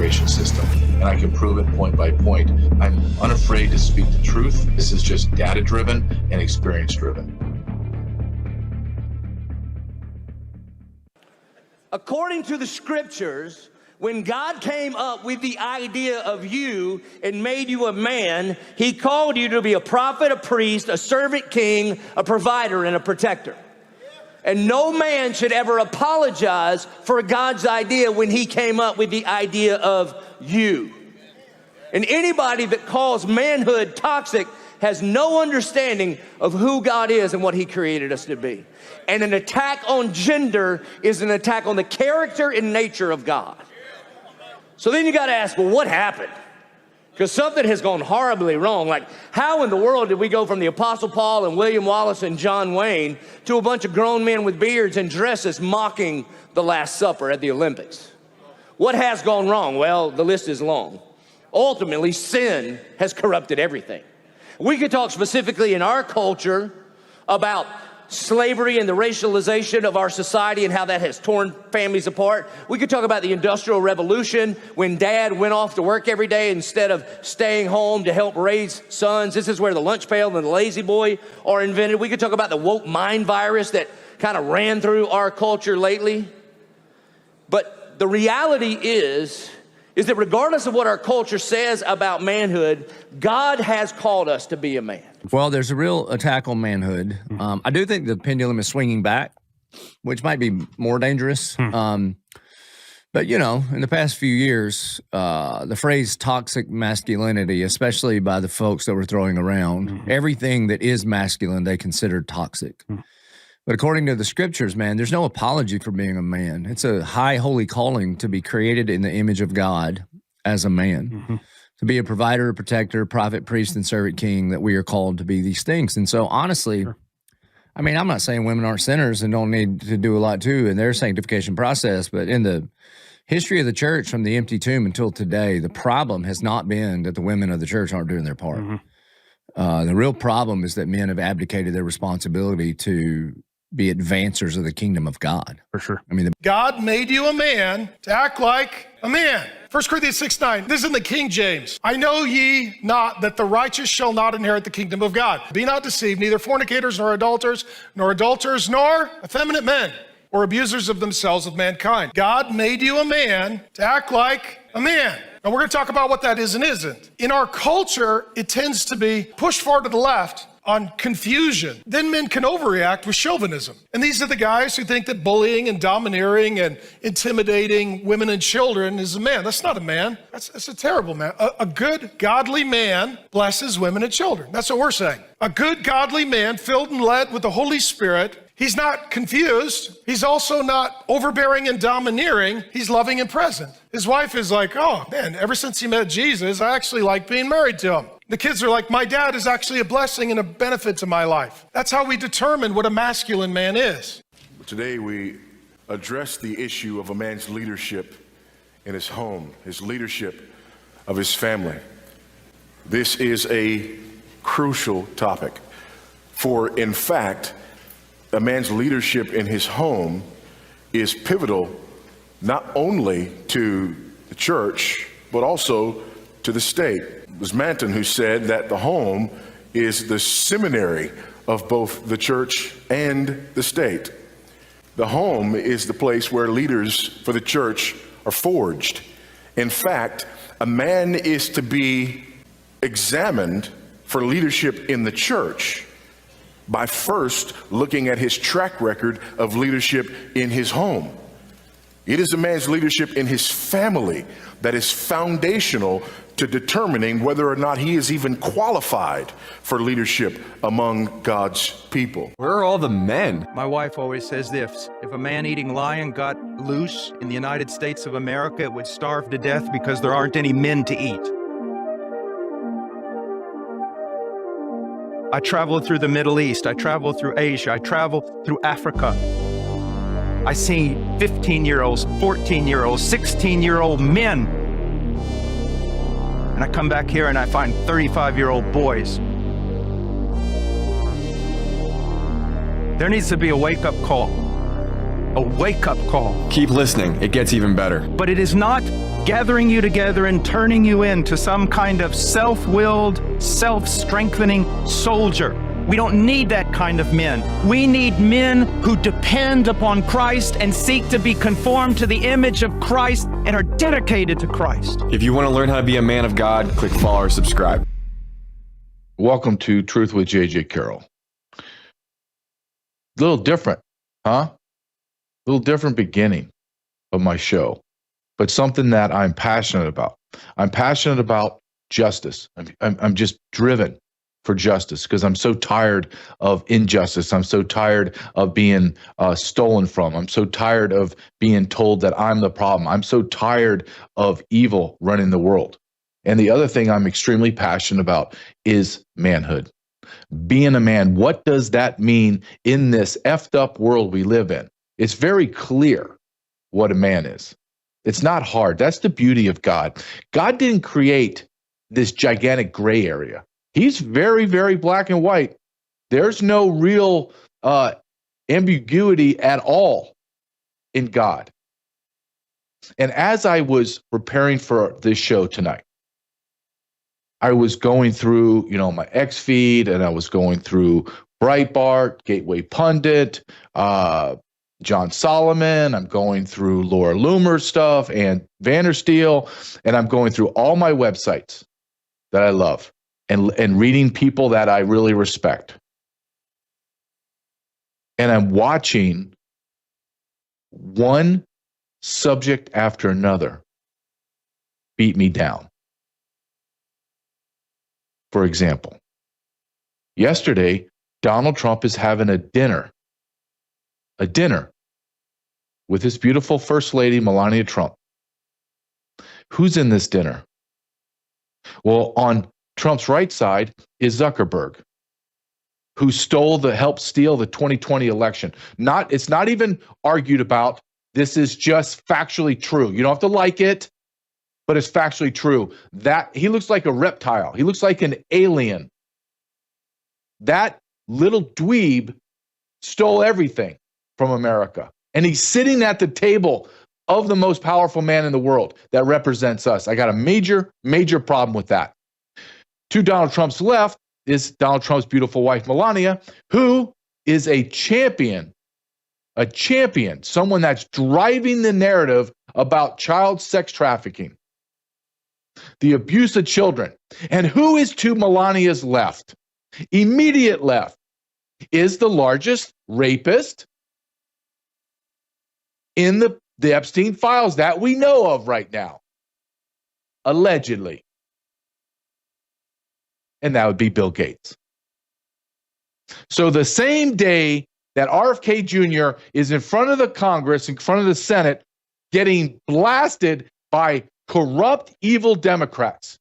immigration system, and I can prove it point by point. I'm unafraid to speak the truth. This is just data-driven and experience-driven. According to the scriptures, when God came up with the idea of you and made you a man, he called you to be a prophet, a priest, a servant king, a provider, and a protector. And no man should ever apologize for God's idea when he came up with the idea of you. And anybody that calls manhood toxic has no understanding of who God is and what he created us to be. And an attack on gender is an attack on the character and nature of God. So then you got to ask, well, what happened? Because something has gone horribly wrong. Like, how in the world did we go from the Apostle Paul and William Wallace and John Wayne to a bunch of grown men with beards and dresses mocking the Last Supper at the Olympics? What has gone wrong? Well, the list is long. Ultimately, sin has corrupted everything. We could talk specifically in our culture about slavery and the racialization of our society and how that has torn families apart. We could talk about the Industrial Revolution when dad went off to work every day instead of staying home to help raise sons. This is where the lunch pail and the lazy boy are invented. We could talk about the woke mind virus that kind of ran through our culture lately. But the reality is that regardless of what our culture says about manhood, God has called us to be a man. Well, there's a real attack on manhood. I do think the pendulum is swinging back, which might be more dangerous. But, you know, in the past few years, the phrase toxic masculinity, especially by the folks that were throwing around, everything that is masculine, they consider toxic. But according to the scriptures, man, there's no apology for being a man. It's a high holy calling to be created in the image of God as a man, to be a provider, a protector, prophet, priest, and servant king, that we are called to be these things. And so honestly, I mean, I'm not saying women aren't sinners and don't need to do a lot too in their sanctification process, but in the history of the church from the empty tomb until today, the problem has not been that the women of the church aren't doing their part. The real problem is that men have abdicated their responsibility to be advancers of the kingdom of God. For sure. I mean, God made you a man to act like a man. 1 Corinthians 6:9. This is in the King James. I know ye not that the righteous shall not inherit the kingdom of God. Be not deceived, neither fornicators, nor adulterers, nor effeminate men, or abusers of themselves with mankind. God made you a man to act like a man. Now we're going to talk about what that is and isn't. In our culture, it tends to be pushed far to the left on confusion. Then men can overreact with chauvinism. And these are the guys who think that bullying and domineering and intimidating women and children is a man. That's not a man. That's a terrible man. A good, godly man blesses women and children. That's what we're saying. A good, godly man filled and led with the Holy Spirit. He's not confused. He's also not overbearing and domineering. He's loving and present. His wife is like, oh man, ever since he met Jesus, I actually like being married to him. The kids are like, my dad is actually a blessing and a benefit to my life. That's how we determine what a masculine man is. Today we address the issue of a man's leadership in his home, his leadership of his family. This is a crucial topic, for in fact, a man's leadership in his home is pivotal not only to the church, but also to the state. It was Manton who said that the home is the seminary of both the church and the state. The home is the place where leaders for the church are forged. In fact, a man is to be examined for leadership in the church by first looking at his track record of leadership in his home. It is a man's leadership in his family that is foundational to determining whether or not he is even qualified for leadership among God's people. Where are all the men? My wife always says this: if a man-eating lion got loose in the United States of America, it would starve to death because there aren't any men to eat. I travel through the Middle East, I travel through Asia, I travel through Africa. I see 15-year-olds, 14-year-olds, 16-year-old men. And I come back here and I find 35-year-old boys. There needs to be a wake-up call. A wake-up call. Keep listening, it gets even better. But it is not gathering you together and turning you into some kind of self-willed, self-strengthening soldier. We don't need that kind of men. We need men who depend upon Christ and seek to be conformed to the image of Christ and are dedicated to Christ. If you want to learn how to be a man of God, click follow or subscribe. Welcome to Truth with JJ Carrell. A little different, huh? A little different beginning of my show, but something that I'm passionate about. I'm passionate about justice. I'm just driven for justice because I'm so tired of injustice. I'm so tired of being stolen from. I'm so tired of being told that I'm the problem. I'm so tired of evil running the world. And the other thing I'm extremely passionate about is manhood. Being a man, what does that mean in this effed up world we live in? It's very clear what a man is. It's not hard. That's the beauty of God. God didn't create this gigantic gray area. He's very, very black and white. There's no real ambiguity at all in God. And as I was preparing for this show tonight, I was going through, my X feed, and I was going through Breitbart, Gateway Pundit, John Solomon. I'm going through Laura Loomer's stuff and Vandersteel, and I'm going through all my websites that I love and reading people that I really respect. And I'm watching one subject after another beat me down. For example, yesterday, Donald Trump is having a dinner with his beautiful First Lady, Melania Trump. Who's in this dinner? Well, on Trump's right side is Zuckerberg, who helped steal the 2020 election. It's not even argued about. This is just factually true. You don't have to like it, but it's factually true. That he looks like a reptile. He looks like an alien. That little dweeb stole everything from America. And he's sitting at the table of the most powerful man in the world that represents us. I got a major, major problem with that. To Donald Trump's left is Donald Trump's beautiful wife, Melania, who is a champion, someone that's driving the narrative about child sex trafficking, the abuse of children. And who is to Melania's left? Immediate left is the largest rapist in the Epstein files that we know of right now, allegedly. And that would be Bill Gates. So the same day that RFK Jr. is in front of the Congress, in front of the Senate, getting blasted by corrupt, evil Democrats,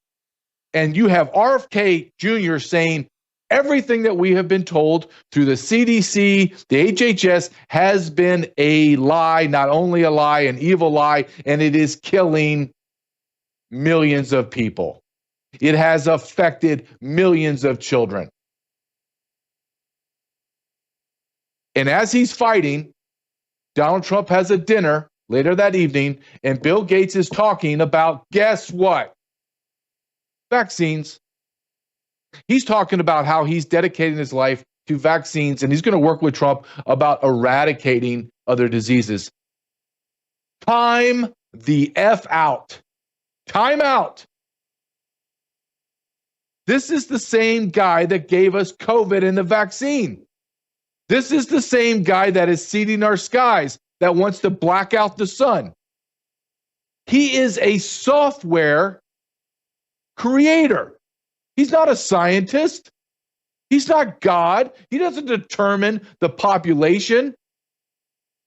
and you have RFK Jr. saying everything that we have been told through the CDC, the HHS, has been a lie, not only a lie, an evil lie, and it is killing millions of people. It has affected millions of children. And as he's fighting, Donald Trump has a dinner later that evening, and Bill Gates is talking about, guess what? Vaccines. He's talking about how he's dedicating his life to vaccines, and he's going to work with Trump about eradicating other diseases. Time the F out. Time out. This is the same guy that gave us COVID and the vaccine. This is the same guy that is seeding our skies, that wants to black out the sun. He is a software creator. He's not a scientist. He's not God. He doesn't determine the population.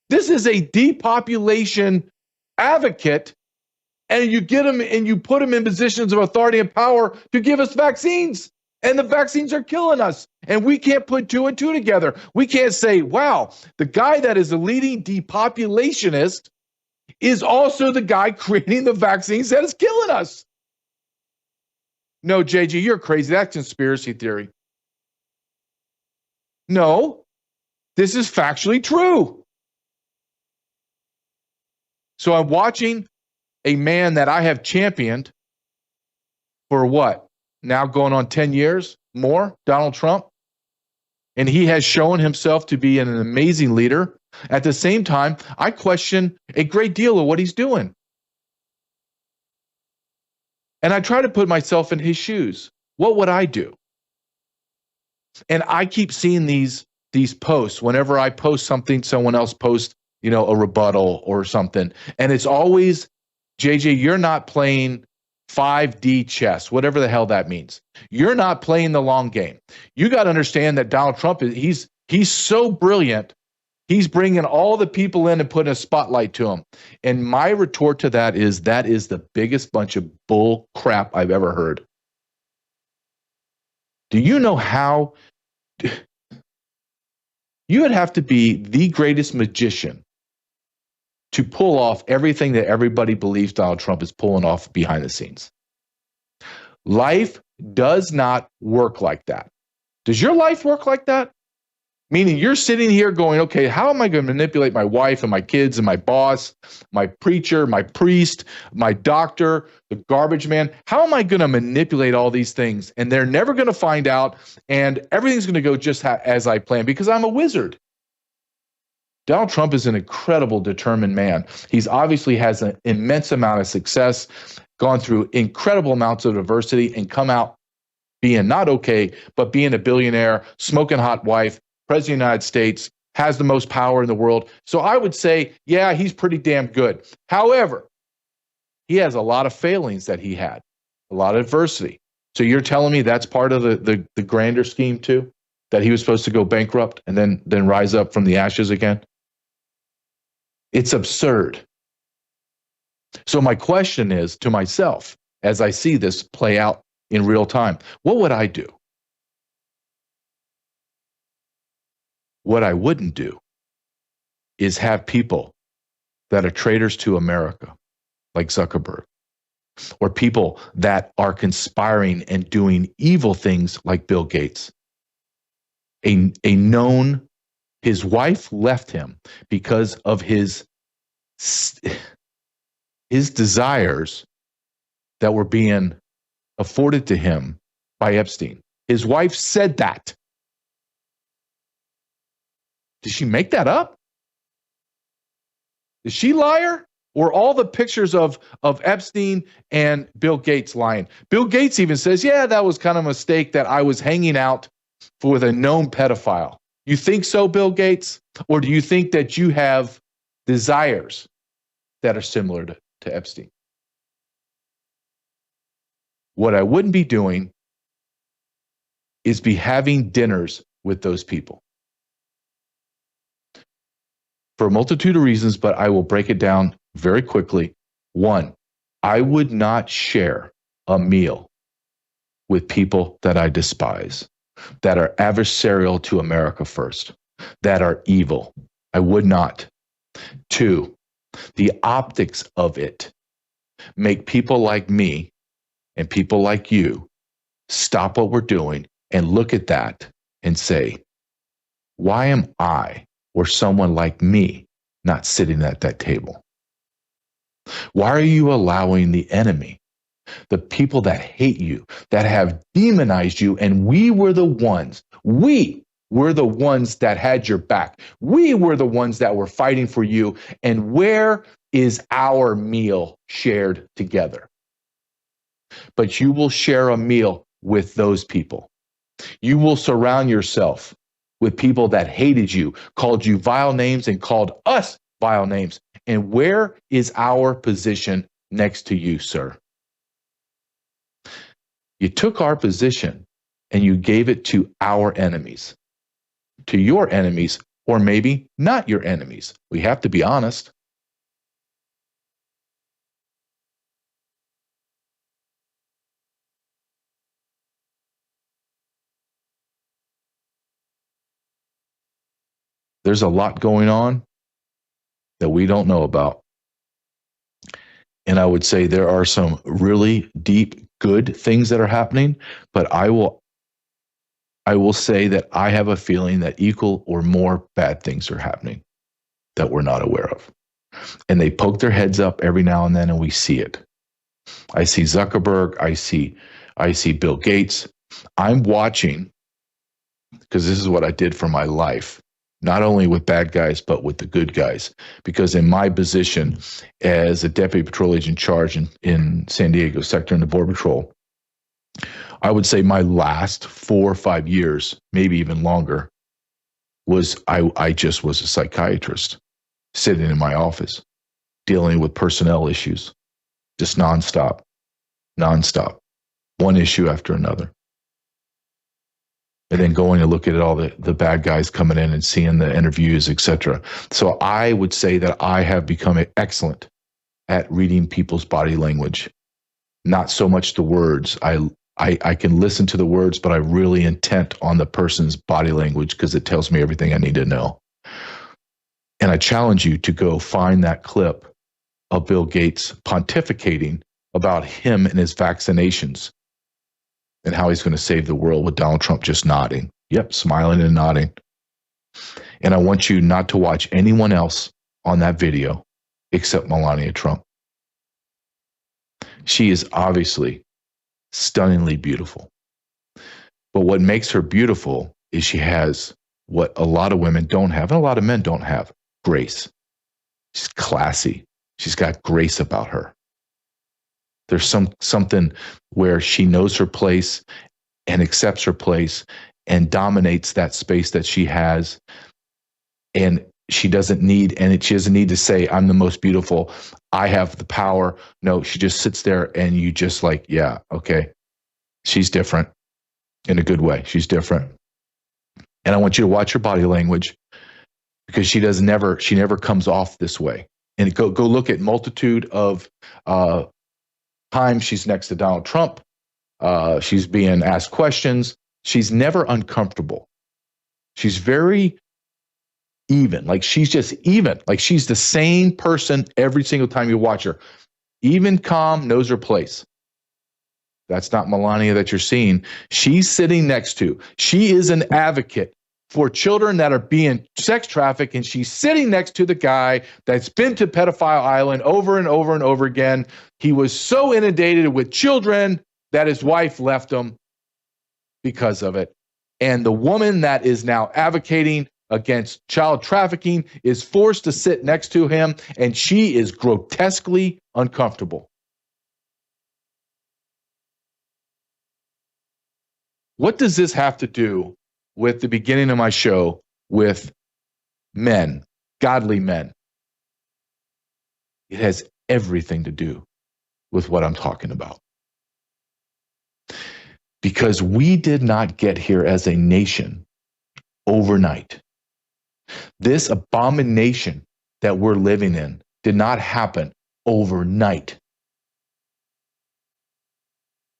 This is a depopulation advocate, and you get him and you put him in positions of authority and power to give us vaccines. And the vaccines are killing us. And we can't put two and two together. We can't say, wow, the guy that is a leading depopulationist is also the guy creating the vaccines that is killing us. No, JG, you're crazy. That's conspiracy theory. No, this is factually true. So I'm watching a man that I have championed for what? Now going on 10 years more, Donald Trump. And he has shown himself to be an amazing leader. At the same time, I question a great deal of what he's doing. And I try to put myself in his shoes. What would I do? And I keep seeing these posts. Whenever I post something, someone else posts, a rebuttal or something. And it's always, JJ, you're not playing 5D chess, whatever the hell that means. You're not playing the long game. You got to understand that Donald Trump, he's so brilliant. He's bringing all the people in and putting a spotlight to him. And my retort to that is the biggest bunch of bull crap I've ever heard. Do you know how you would have to be the greatest magician to pull off everything that everybody believes Donald Trump is pulling off behind the scenes? Life does not work like that. Does your life work like that? Meaning you're sitting here going, okay, how am I going to manipulate my wife and my kids and my boss, my preacher, my priest, my doctor, the garbage man? How am I going to manipulate all these things? And they're never going to find out, and everything's going to go just as I planned because I'm a wizard. Donald Trump is an incredible, determined man. He's obviously has an immense amount of success, gone through incredible amounts of adversity, and come out being not okay, but being a billionaire, smoking hot wife, President of the United States, has the most power in the world. So I would say, yeah, he's pretty damn good. However, he has a lot of failings that he had, a lot of adversity. So you're telling me that's part of the grander scheme too? That he was supposed to go bankrupt and then rise up from the ashes again? It's absurd. So my question is to myself, as I see this play out in real time, what would I do? What I wouldn't do is have people that are traitors to America, like Zuckerberg, or people that are conspiring and doing evil things like Bill Gates. His wife left him because of his desires that were being afforded to him by Epstein. His wife said that. Did she make that up? Is she a liar? Or all the pictures of Epstein and Bill Gates lying? Bill Gates even says, yeah, that was kind of a mistake that I was hanging out with a known pedophile. You think so, Bill Gates? Or do you think that you have desires that are similar to Epstein? What I wouldn't be doing is be having dinners with those people. For a multitude of reasons, but I will break it down very quickly. One, I would not share a meal with people that I despise, that are adversarial to America first, that are evil. I would not. Two, the optics of it make people like me and people like you stop what we're doing and look at that and say, why am I or someone like me not sitting at that table? Why are you allowing the enemy, the people that hate you, that have demonized you, and we were the ones that had your back. We were the ones that were fighting for you. And where is our meal shared together? But you will share a meal with those people. You will surround yourself with people that hated you, called you vile names, and called us vile names. And where is our position next to you, sir? You took our position and you gave it to our enemies, to your enemies, or maybe not your enemies. We have to be honest. There's a lot going on that we don't know about. And I would say there are some really deep, good things that are happening, but I will say that I have a feeling that equal or more bad things are happening that we're not aware of. and they poke their heads up every now and then, and we see it. I see Zuckerberg. I see Bill Gates. I'm watching, because this is what I did for my life, not only with bad guys, but with the good guys. Because in my position as a deputy patrol agent in charge in San Diego sector in the Border Patrol, I would say my last 4 or 5 years, maybe even longer, was I just was a psychiatrist sitting in my office, dealing with personnel issues, just nonstop, one issue after another. And then going to look at all the bad guys coming in and seeing the interviews, etc. So I would say that I have become excellent at reading people's body language. Not so much the words. I can listen to the words, but I'm really intent on the person's body language because it tells me everything I need to know. And I challenge you to go find that clip of Bill Gates pontificating about him and his vaccinations and how he's going to save the world with Donald Trump just nodding. Yep, smiling and nodding. And I want you not to watch anyone else on that video except Melania Trump. She is obviously stunningly beautiful. But what makes her beautiful is she has what a lot of women don't have, and a lot of men don't have: grace. She's classy. She's got grace about her. There's something where she knows her place and accepts her place and dominates that space that she has. And she doesn't need to say, I'm the most beautiful, I have the power. No, she just sits there and you just like, yeah, okay. She's different in a good way. She's different. And I want you to watch her body language, because she never comes off this way. And go look at multitude of times she's next to Donald Trump. She's being asked questions. She's never uncomfortable. She's very even. Like she's just even. Like she's the same person every single time you watch her. Even, calm, knows her place. That's not Melania that you're seeing. She's sitting next to. She is an advocate for children that are being sex trafficked, and she's sitting next to the guy that's been to Pedophile Island over and over and over again. He was so inundated with children that his wife left him because of it. And the woman that is now advocating against child trafficking is forced to sit next to him, and she is grotesquely uncomfortable. What does this have to do with the beginning of my show with men, godly men? It has everything to do with what I'm talking about. Because we did not get here as a nation overnight. This abomination that we're living in did not happen overnight.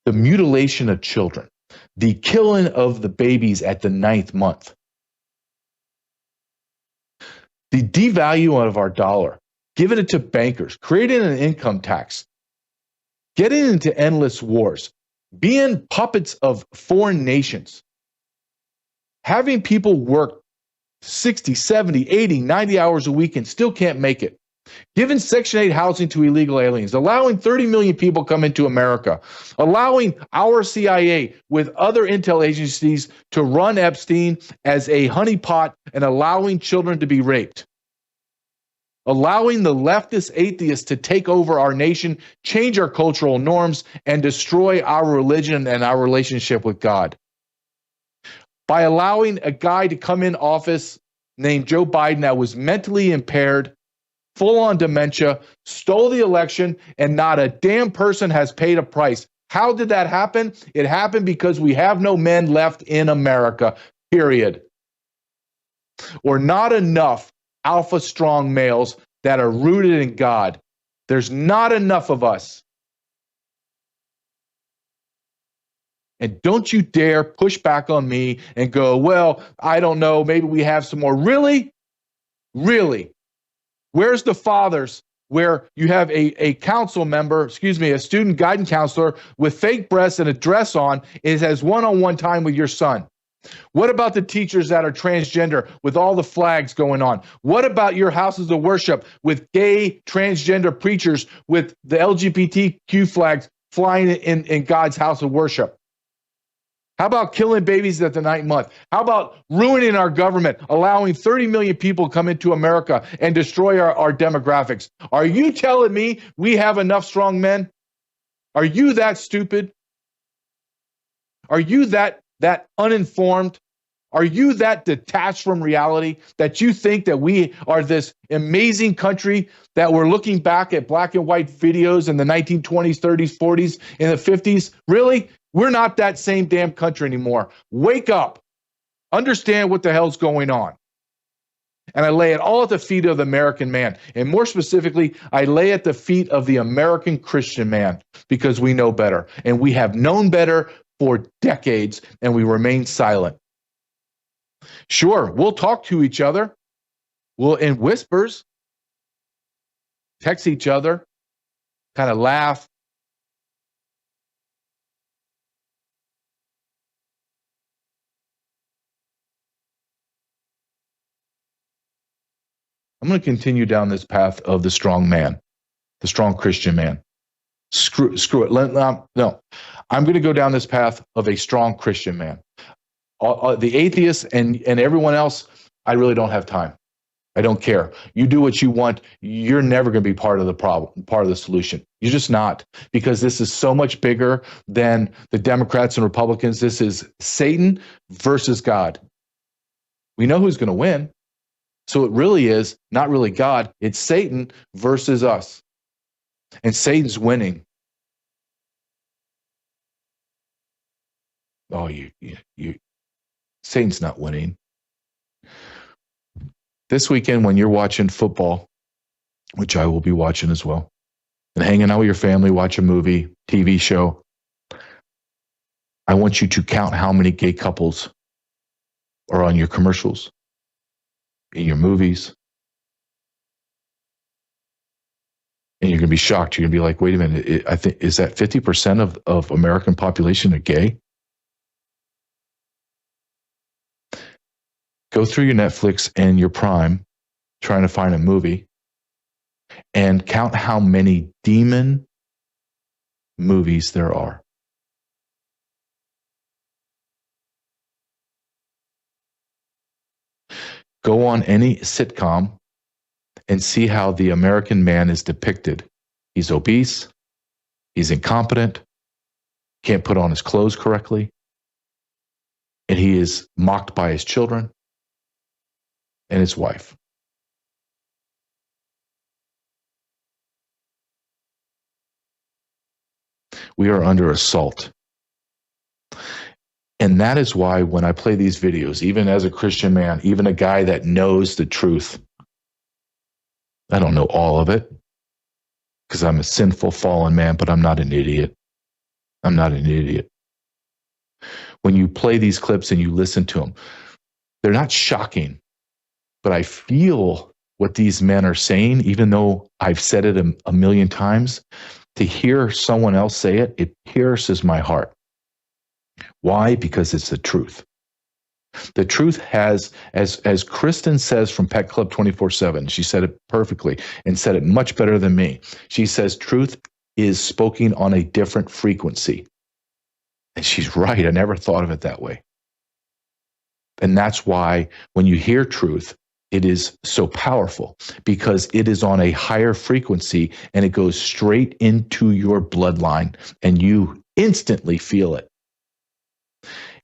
The mutilation of children, the killing of the babies at the 9th month, the devaluing of our dollar, giving it to bankers, creating an income tax, getting into endless wars, being puppets of foreign nations, having people work 60, 70, 80, 90 hours a week and still can't make it, giving Section 8 housing to illegal aliens, allowing 30 million people come into America, allowing our CIA with other intel agencies to run Epstein as a honeypot and allowing children to be raped, allowing the leftist atheists to take over our nation, change our cultural norms, and destroy our religion and our relationship with God. By allowing a guy to come in office named Joe Biden that was mentally impaired, full on dementia, stole the election, and not a damn person has paid a price. How did that happen? It happened because we have no men left in America, period. Or not enough alpha strong males that are rooted in God. There's not enough of us. And don't you dare push back on me and go, well, I don't know, maybe we have some more. Really? Really? Where's the fathers where you have a council member, a student guidance counselor with fake breasts and a dress on, is has one-on-one time with your son? What about the teachers that are transgender with all the flags going on? What about your houses of worship with gay transgender preachers with the LGBTQ flags flying in God's house of worship? How about killing babies at the 9th month? How about ruining our government, allowing 30 million people come into America and destroy our demographics? Are you telling me we have enough strong men? Are you that stupid? Are you that uninformed? Are you that detached from reality that you think that we are this amazing country that we're looking back at black and white videos in the 1920s, 30s, 40s, in the 50s? Really? We're not that same damn country anymore. Wake up. Understand what the hell's going on. And I lay it all at the feet of the American man. And more specifically, I lay at the feet of the American Christian man because we know better. And we have known better for decades, and we remain silent. Sure, we'll talk to each other. We'll, in whispers, text each other, kind of laugh. I'm going to continue down this path of the strong man, the strong Christian man. Screw it. No, I'm going to go down this path of a strong Christian man. The atheists and everyone else, I really don't have time. I don't care. You do what you want. You're never going to be part of the problem, part of the solution. You're just not, because this is so much bigger than the Democrats and Republicans. This is Satan versus God. We know who's going to win. So it really is not really God. It's Satan versus us. And Satan's winning. Oh, Satan's not winning. This weekend when you're watching football, which I will be watching as well, and hanging out with your family, watch a movie, TV show, I want you to count how many gay couples are on your commercials, in your movies. And you're going to be shocked. You're going to be like, wait a minute, I think, is that 50% of American population are gay? Go through your Netflix and your Prime, trying to find a movie, and count how many demon movies there are. Go on any sitcom and see how the American man is depicted. He's obese, he's incompetent, can't put on his clothes correctly, and he is mocked by his children and his wife. We are under assault. And that is why when I play these videos, even as a Christian man, even a guy that knows the truth, I don't know all of it because I'm a sinful, fallen man, but I'm not an idiot. I'm not an idiot. When you play these clips and you listen to them, they're not shocking, but I feel what these men are saying, even though I've said it a million times. To hear someone else say it, it pierces my heart. Why? Because it's the truth. The truth has, as Kristen says from Pet Club 24/7, she said it perfectly and said it much better than me. She says truth is spoken on a different frequency. And she's right. I never thought of it that way. And that's why when you hear truth, it is so powerful, because it is on a higher frequency and it goes straight into your bloodline and you instantly feel it.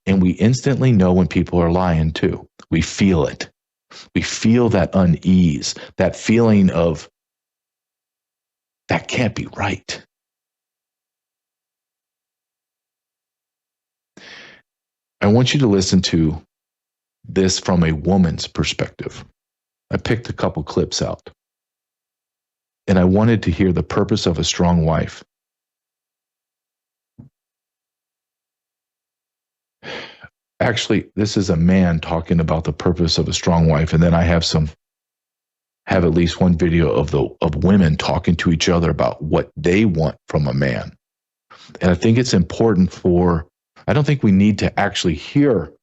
And we instantly know when people are lying too. We feel it. We feel that unease, that feeling of, that can't be right. I want you to listen to this from a woman's perspective. I picked a couple clips out. And I wanted to hear the purpose of a strong wife. Actually, this is a man talking about the purpose of a strong wife, and then I have at least one video of women talking to each other about what they want from a man. And I think it's important I don't think we need to actually hear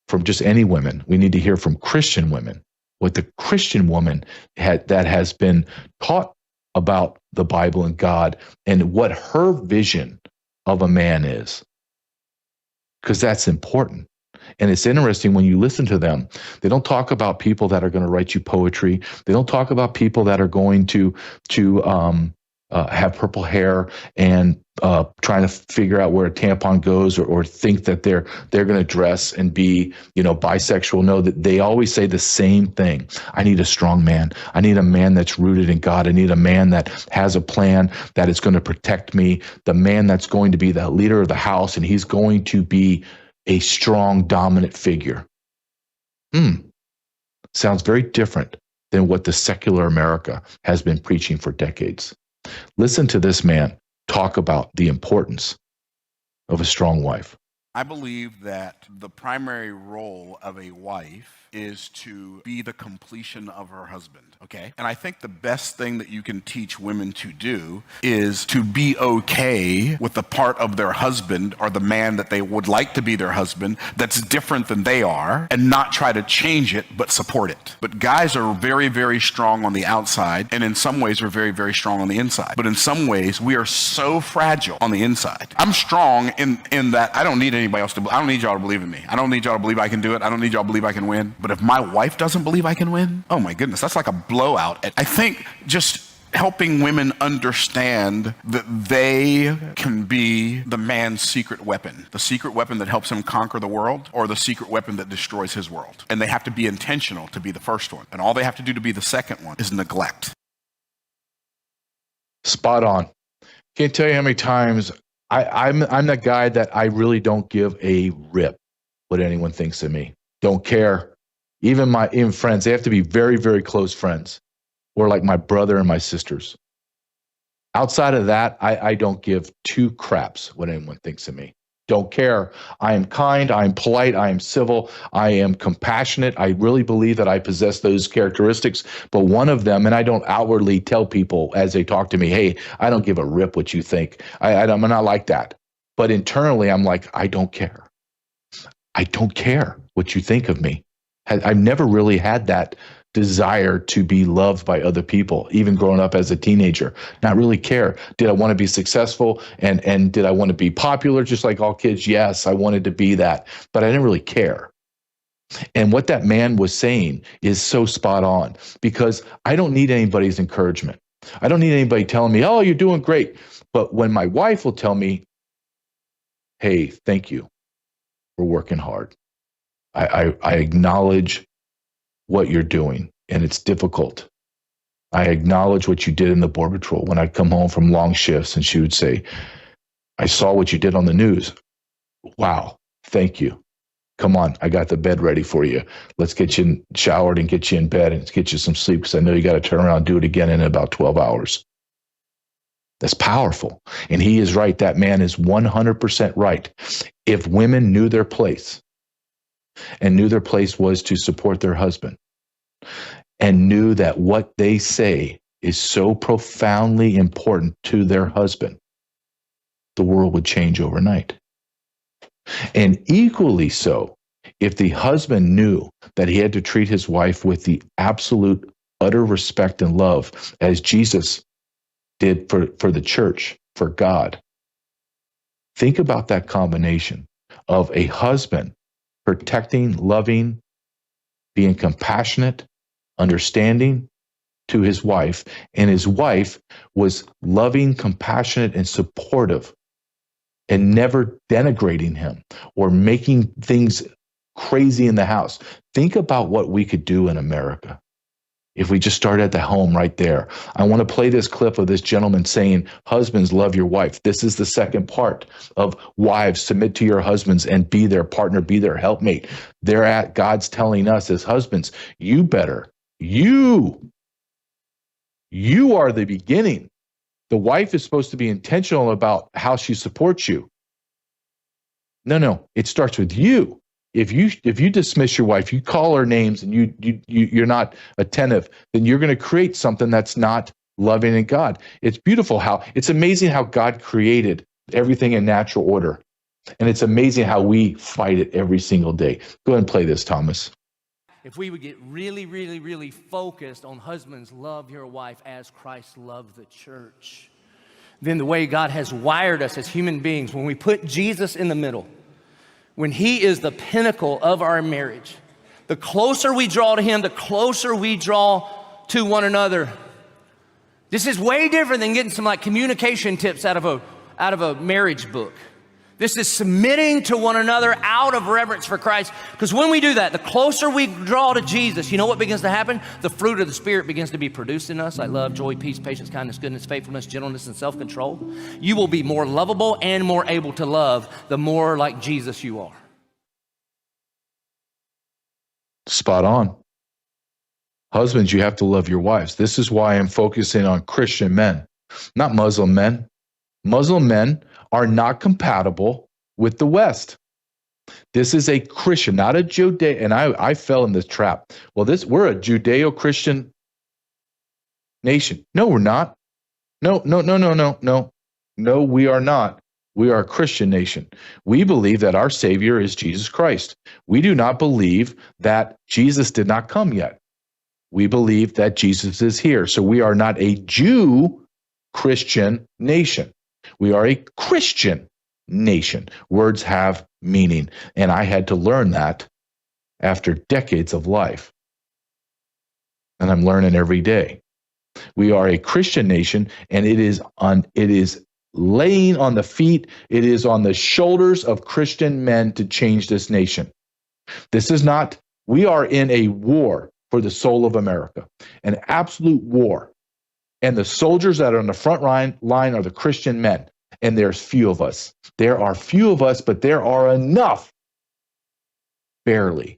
from just any women. We need to hear from Christian women, what the Christian woman that has been taught about the Bible and God and what her vision of a man is. Because that's important. And it's interesting when you listen to them, they don't talk about people that are going to write you poetry. They don't talk about people that are going to have purple hair and trying to figure out where a tampon goes, or think that they're going to dress and be, bisexual. No, that they always say the same thing. I need a strong man. I need a man that's rooted in God. I need a man that has a plan, that is going to protect me. The man that's going to be the leader of the house, and he's going to be a strong, dominant figure. Sounds very different than what the secular America has been preaching for decades. Listen to this man talk about the importance of a strong wife. I believe that the primary role of a wife is to be the completion of her husband, okay? And I think the best thing that you can teach women to do is to be okay with the part of their husband, or the man that they would like to be their husband, that's different than they are, and not try to change it, but support it. But guys are very, very strong on the outside, and in some ways we're very, very strong on the inside. But in some ways we are so fragile on the inside. I'm strong in that I don't need anybody else I don't need y'all to believe in me. I don't need y'all to believe I can do it. I don't need y'all to believe I can win. But if my wife doesn't believe I can win, oh my goodness, that's like a blowout. I think just helping women understand that they can be the man's secret weapon, the secret weapon that helps him conquer the world, or the secret weapon that destroys his world. And they have to be intentional to be the first one. And all they have to do to be the second one is neglect. Spot on. Can't tell you how many times I'm that guy that I really don't give a rip what anyone thinks of me. Don't care. Even friends, they have to be very, very close friends, or like my brother and my sisters. Outside of that, I don't give two craps what anyone thinks of me. Don't care. I am kind. I am polite. I am civil. I am compassionate. I really believe that I possess those characteristics. But one of them, and I don't outwardly tell people as they talk to me, hey, I don't give a rip what you think. I'm not like that. But internally, I'm like, I don't care. I don't care what you think of me. I've never really had that desire to be loved by other people, even growing up as a teenager. Not really care. Did I want to be successful, and did I want to be popular just like all kids? Yes, I wanted to be that, but I didn't really care. And what that man was saying is so spot on, because I don't need anybody's encouragement. I don't need anybody telling me, oh, you're doing great. But when my wife will tell me, hey, thank you, we're working hard. I acknowledge what you're doing, and it's difficult. I acknowledge what you did in the Border Patrol. When I'd come home from long shifts, and she would say, I saw what you did on the news. Wow, thank you. Come on, I got the bed ready for you. Let's get you showered and get you in bed and get you some sleep, because I know you got to turn around and do it again in about 12 hours. That's powerful. And he is right. That man is 100% right. If women knew their place, and knew their place was to support their husband, and knew that what they say is so profoundly important to their husband, the world would change overnight. And equally so, if the husband knew that he had to treat his wife with the absolute utter respect and love, as Jesus did for the church, for God. Think about that combination of a husband protecting, loving, being compassionate, understanding to his wife, and his wife was loving, compassionate, and supportive, and never denigrating him or making things crazy in the house. Think about what we could do in America if we just start at the home right there. I want to play this clip of this gentleman saying, husbands, love your wife. This is the second part of wives, submit to your husbands and be their partner, be their helpmate. God's telling us as husbands, you are the beginning. The wife is supposed to be intentional about how she supports you. No, it starts with you. If you dismiss your wife, you call her names, and you're not attentive, then you're going to create something that's not loving in God. It's beautiful it's amazing how God created everything in natural order. And it's amazing how we fight it every single day. Go ahead and play this, Thomas. If we would get really, really, really focused on husbands, love your wife as Christ loved the church, then the way God has wired us as human beings, when we put Jesus in the middle, when he is the pinnacle of our marriage, the closer we draw to him, the closer we draw to one another. This is way different than getting some like communication tips out of a marriage book. This is submitting to one another out of reverence for Christ. Because when we do that, the closer we draw to Jesus, you know what begins to happen? The fruit of the Spirit begins to be produced in us, like love, joy, peace, patience, kindness, goodness, faithfulness, gentleness, and self-control. You will be more lovable and more able to love the more like Jesus you are. Spot on. Husbands, you have to love your wives. This is why I'm focusing on Christian men, not Muslim men. Muslim men are not compatible with the West. This is a Christian, not a Judeo. And I fell in this trap. Well, we're a Judeo-Christian nation. No, we're not. No, we are not. We are a Christian nation. We believe that our Savior is Jesus Christ. We do not believe that Jesus did not come yet. We believe that Jesus is here. So we are not a Jew-Christian nation. We are a Christian nation. Words have meaning. And I had to learn that after decades of life. And I'm learning every day. We are a Christian nation, and it is laying on the feet, it is on the shoulders of Christian men to change this nation. We are in a war for the soul of America, an absolute war. And the soldiers that are on the front line are the Christian men. And there's few of us. There are few of us, but there are enough. Barely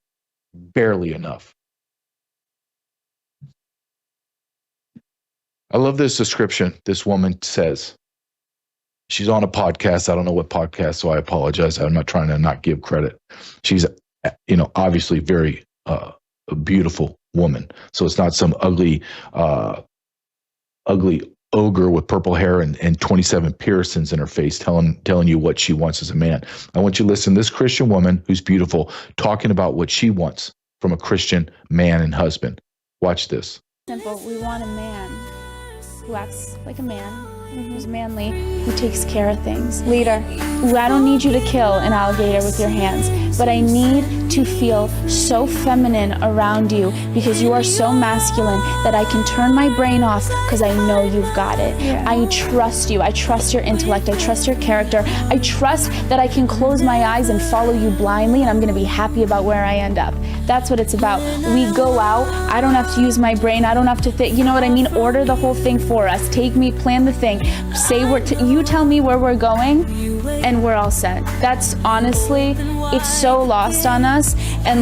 enough. I love this description this woman says. She's on a podcast. I don't know what podcast, so I apologize. I'm not trying to not give credit. She's, obviously very a beautiful woman. So it's not some ugly ogre with purple hair and 27 piercings in her face telling you what she wants as a man. I want you to listen to this Christian woman who's beautiful talking about what she wants from a Christian man and husband. Watch this. Simple. We want a man who acts like a man, who's manly, who takes care of things. Leader. I don't need you to kill an alligator with your hands, but I need to feel so feminine around you because you are so masculine that I can turn my brain off because I know you've got it. Yeah. I trust you. I trust your intellect. I trust your character. I trust that I can close my eyes and follow you blindly, and I'm going to be happy about where I end up. That's what it's about. We go out. I don't have to use my brain. I don't have to think. You know what I mean? Order the whole thing for us. Take me, plan the thing. Say you tell me where we're going, and we're all set. That's honestly, it's so lost on us. And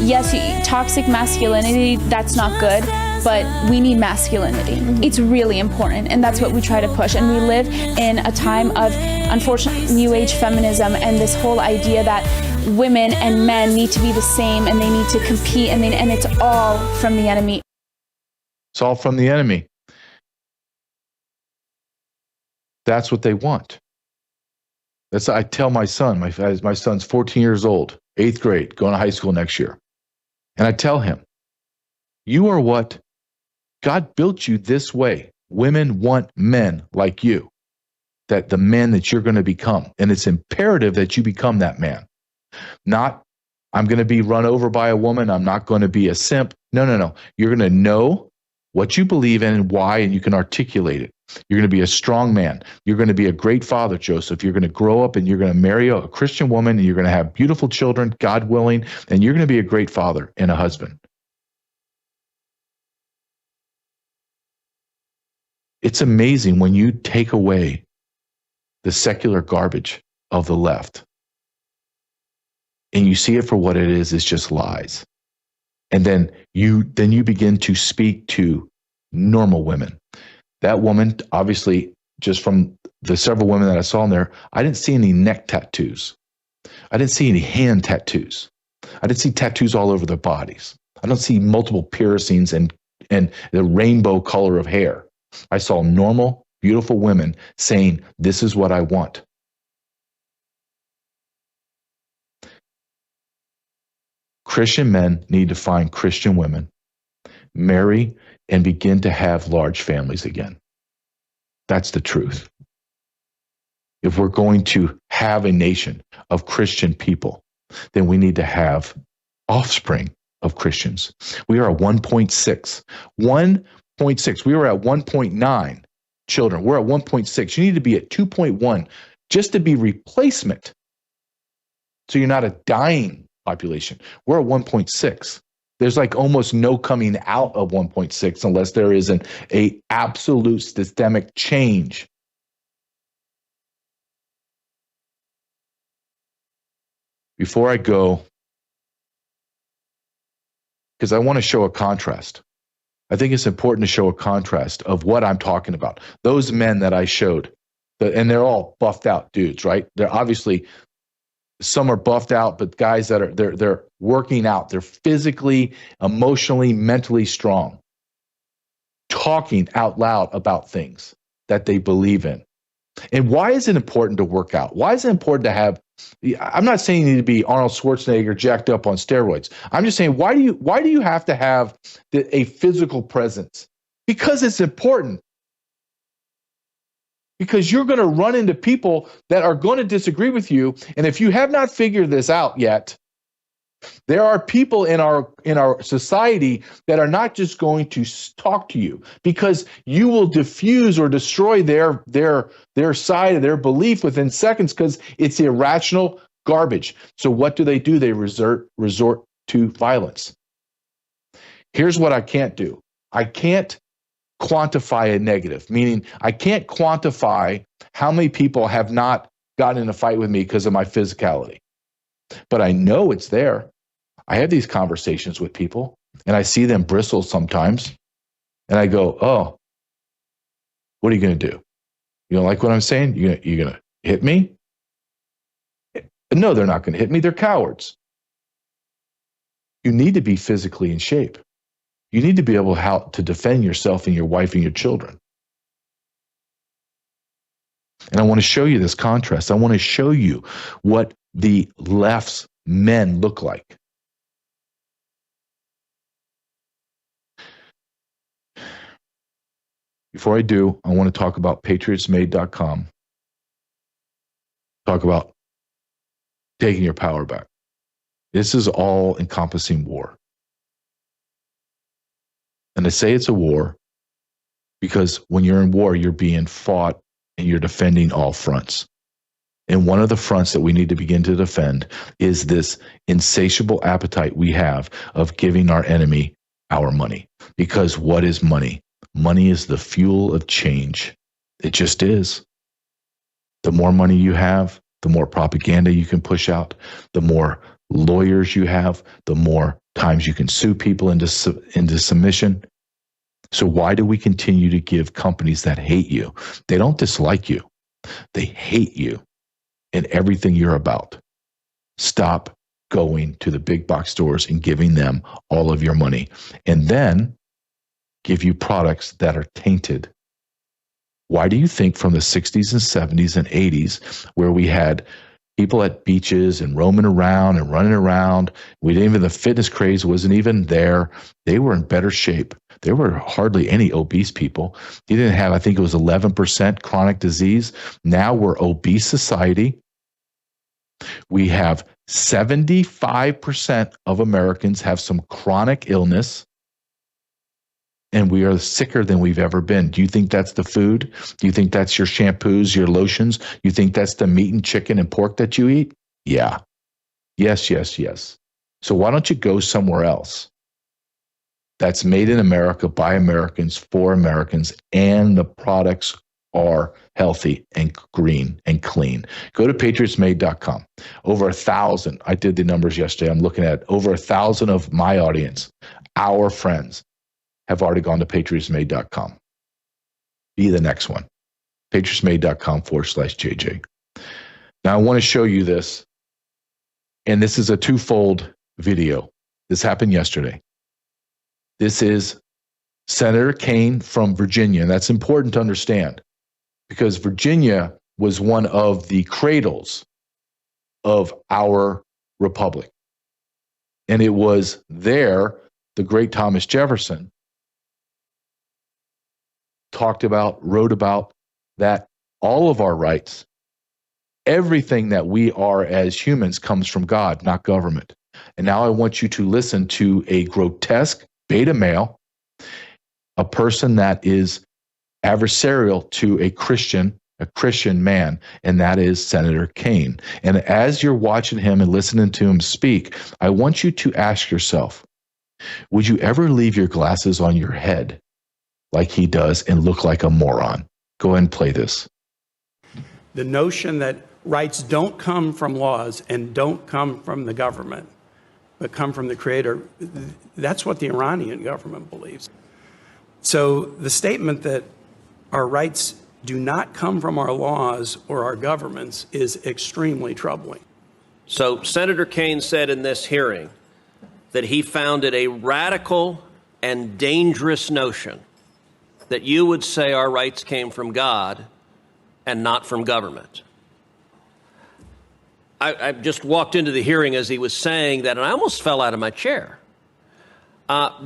yes, toxic masculinity, that's not good, but we need masculinity. It's really important, and that's what we try to push. And we live in a time of, unfortunately, new age feminism and this whole idea that women and men need to be the same and they need to compete, and it's all from the enemy. It's all from the enemy. That's what they want. I tell my son, my son's 14 years old, 8th grade, going to high school next year. And I tell him, you are what God built you this way. Women want men like you, that the men that you're going to become. And it's imperative that you become that man. Not, I'm going to be run over by a woman. I'm not going to be a simp. No. You're going to know what you believe in and why, and you can articulate it. You're going to be a strong man. You're going to be a great father, Joseph. You're going to grow up and you're going to marry a Christian woman and you're going to have beautiful children, God willing, and you're going to be a great father and a husband. It's amazing when you take away the secular garbage of the left and you see it for what it is, it's just lies. And then you begin to speak to normal women. That woman, obviously, just from the several women that I saw in there, I didn't see any neck tattoos. I didn't see any hand tattoos. I didn't see tattoos all over their bodies. I don't see multiple piercings and the rainbow color of hair. I saw normal, beautiful women saying, this is what I want. Christian men need to find Christian women, marry, and begin to have large families again. That's the truth. If we're going to have a nation of Christian people, then we need to have offspring of Christians. We are at 1.6. 1.6. We were at 1.9 children. We're at 1.6. You need to be at 2.1 just to be replacement. So you're not a dying population. We're at 1.6. There's like almost no coming out of 1.6 unless there is an absolute systemic change. Before I go, because I want to show a contrast. I think it's important to show a contrast of what I'm talking about. Those men that I showed, and they're all buffed out dudes, right? They're obviously, some are buffed out, but guys that are, they're working out. They're physically, emotionally, mentally strong, talking out loud about things that they believe in. And why is it important to work out? Why is it important to have, I'm not saying you need to be Arnold Schwarzenegger jacked up on steroids. I'm just saying, why do you have to have a physical presence? Because it's important. Because you're going to run into people that are going to disagree with you. And if you have not figured this out yet, there are people in our society that are not just going to talk to you because you will diffuse or destroy their side of their belief within seconds because it's irrational garbage. So what do? They resort to violence. Here's what I can't do. I can't quantify a negative, meaning I can't quantify how many people have not gotten in a fight with me because of my physicality. But I know it's there. I have these conversations with people, and I see them bristle sometimes, and I go, oh, what are you going to do? You don't like what I'm saying? You're going to hit me? No, they're not going to hit me. They're cowards. You need to be physically in shape. You need to be able to defend yourself and your wife and your children. And I want to show you this contrast. I want to show you what the left's men look like. Before I do, I want to talk about patriotsmade.com. Talk about taking your power back. This is all-encompassing war. And I say it's a war because when you're in war, you're being fought and you're defending all fronts. And one of the fronts that we need to begin to defend is this insatiable appetite we have of giving our enemy our money. Because what is money? Money is the fuel of change. It just is. The more money you have, the more propaganda you can push out, the more lawyers you have, the more times you can sue people into submission. So why do we continue to give companies that hate you? They don't dislike you. They hate you and everything you're about. Stop going to the big box stores and giving them all of your money, and then give you products that are tainted. Why do you think from the 60s and 70s and 80s, where we had people at beaches and roaming around and running around, the fitness craze wasn't even there. They were in better shape. There were hardly any obese people. You didn't have, I think it was 11% chronic disease. Now we're obese society. We have 75% of Americans have some chronic illness, and we are sicker than we've ever been. Do you think that's the food? Do you think that's your shampoos, your lotions? You think that's the meat and chicken and pork that you eat? Yeah. Yes, yes, yes. So why don't you go somewhere else that's made in America by Americans for Americans, and the products are healthy and green and clean? Go to patriotsmade.com. Over 1,000, I did the numbers yesterday, I'm looking at over 1,000 of my audience, our friends, have already gone to patriotsmade.com. Be the next one. patriotsmade.com/JJ. Now I want to show you this, and this is a twofold video. This happened yesterday. This is Senator Kaine from Virginia, and that's important to understand because Virginia was one of the cradles of our republic. And it was there, the great Thomas Jefferson wrote about that all of our rights, everything that we are as humans comes from God, not government. And now I want you to listen to a grotesque beta male, a person that is adversarial to a Christian man, and that is Senator Kaine. And as you're watching him and listening to him speak, I want you to ask yourself, would you ever leave your glasses on your head like he does and look like a moron? Go ahead and play this. The notion that rights don't come from laws and don't come from the government, but come from the Creator, that's what the Iranian government believes. So the statement that our rights do not come from our laws or our governments is extremely troubling. So Senator Kaine said in this hearing that he found it a radical and dangerous notion that you would say our rights came from God and not from government. I just walked into the hearing as he was saying that, and I almost fell out of my chair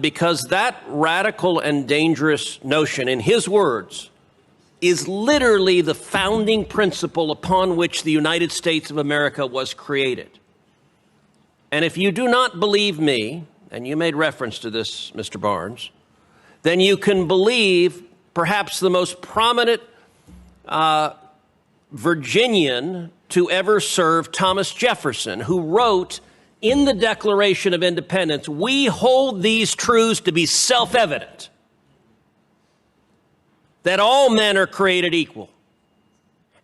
because that radical and dangerous notion, in his words, is literally the founding principle upon which the United States of America was created. And if you do not believe me, and you made reference to this, Mr. Barnes, then you can believe perhaps the most prominent Virginian to ever serve, Thomas Jefferson, who wrote in the Declaration of Independence, "We hold these truths to be self-evident, that all men are created equal,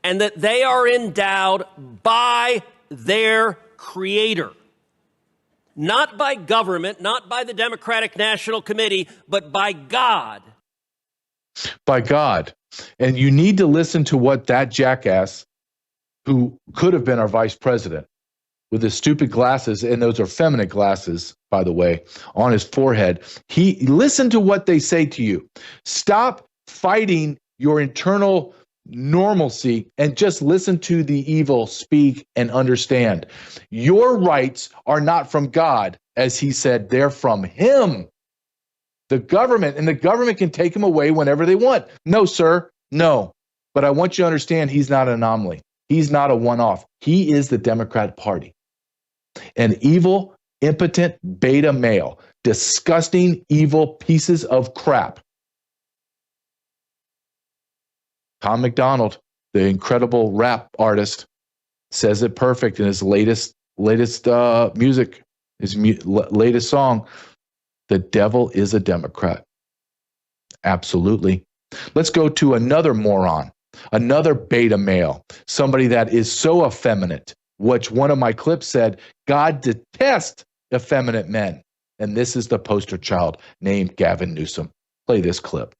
and that they are endowed by their Creator, not by government, not by the Democratic National Committee, but by God." By God. And you need to listen to what that jackass, who could have been our vice president, with his stupid glasses, and those are feminine glasses, by the way, on his forehead. Listen to what they say to you. Stop fighting your internal normalcy and just listen to the evil speak and understand. Your rights are not from God, as he said, they're from him. The government, and the government can take them away whenever they want. No, sir, no. But I want you to understand he's not an anomaly. He's not a one-off. He is the Democrat Party. An evil, impotent beta male, disgusting, evil pieces of crap. Tom McDonald, the incredible rap artist, says it perfect in his latest music, latest song. The devil is a Democrat. Absolutely. Let's go to another moron, another beta male, somebody that is so effeminate, which one of my clips said, God detests effeminate men. And this is the poster child named Gavin Newsom. Play this clip.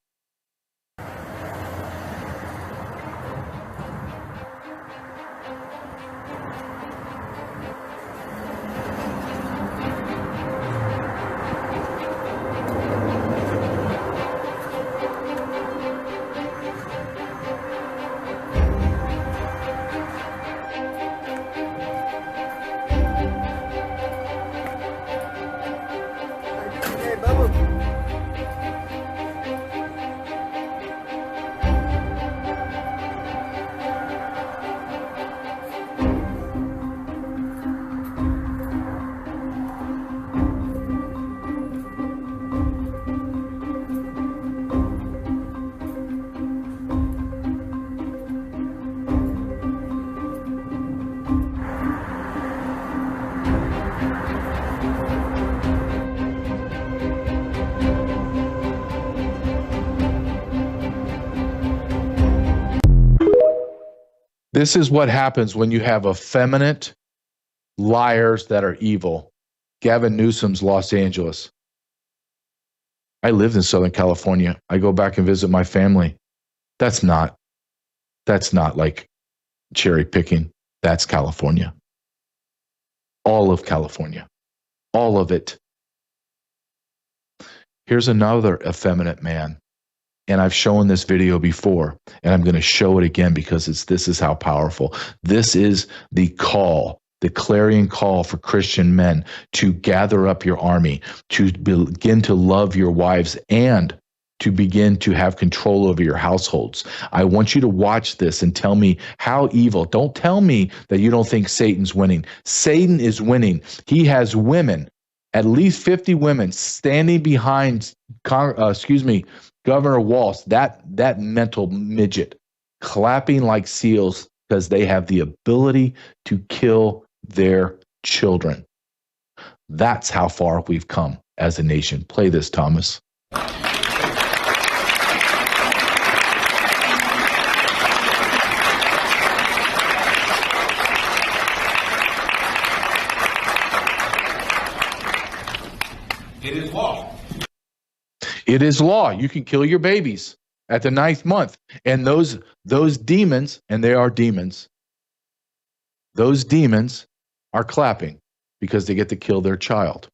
This is what happens when you have effeminate liars that are evil. Gavin Newsom's Los Angeles. I lived in Southern California. I go back and visit my family. That's not like cherry picking. That's California. All of California. All of it. Here's another effeminate man. And I've shown this video before, and I'm going to show it again because this is how powerful. This is the call the clarion call for Christian men to gather up your army, to begin to love your wives, and to begin to have control over your households. I want you to watch this and tell me how evil. Don't tell me that you don't think Satan's winning. Satan is winning. He has women, at least 50 women, standing behind, Governor Walz, that mental midget, clapping like seals because they have the ability to kill their children. That's how far we've come as a nation. Play this, Thomas. It is law. It is law. You can kill your babies at the 9th month. And those demons, and they are demons, those demons are clapping because they get to kill their child.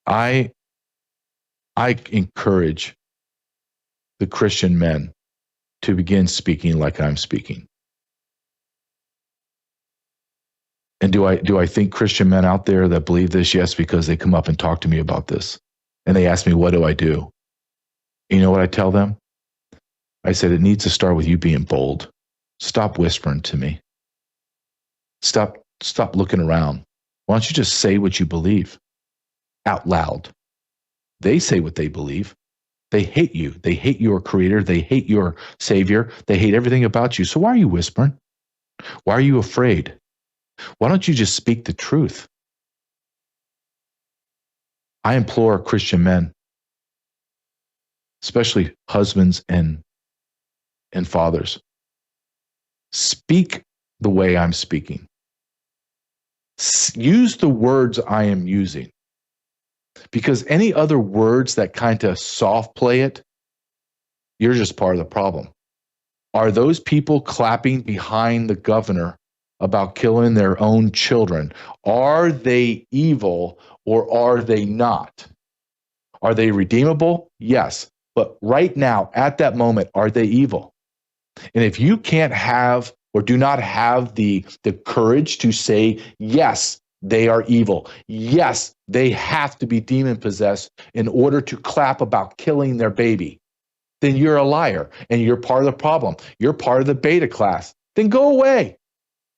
I encourage the Christian men to begin speaking like I'm speaking. And do I think Christian men out there that believe this? Yes, because they come up and talk to me about this. And they ask me, what do I do? You know what I tell them? I said, it needs to start with you being bold. Stop whispering to me. Stop looking around. Why don't you just say what you believe out loud? They say what they believe. They hate you. They hate your creator. They hate your savior. They hate everything about you. So why are you whispering? Why are you afraid? Why don't you just speak the truth? I implore Christian men, especially husbands and fathers, speak the way I'm speaking. Use the words I am using. Because any other words that kind of soft play it, you're just part of the problem. Are those people clapping behind the governor about killing their own children? Are they evil or are they not? Are they redeemable? Yes. But right now, at that moment, are they evil? And if you can't have or do not have the courage to say, yes, they are evil. Yes, they have to be demon possessed in order to clap about killing their baby, then you're a liar and you're part of the problem. You're part of the beta class. Then go away.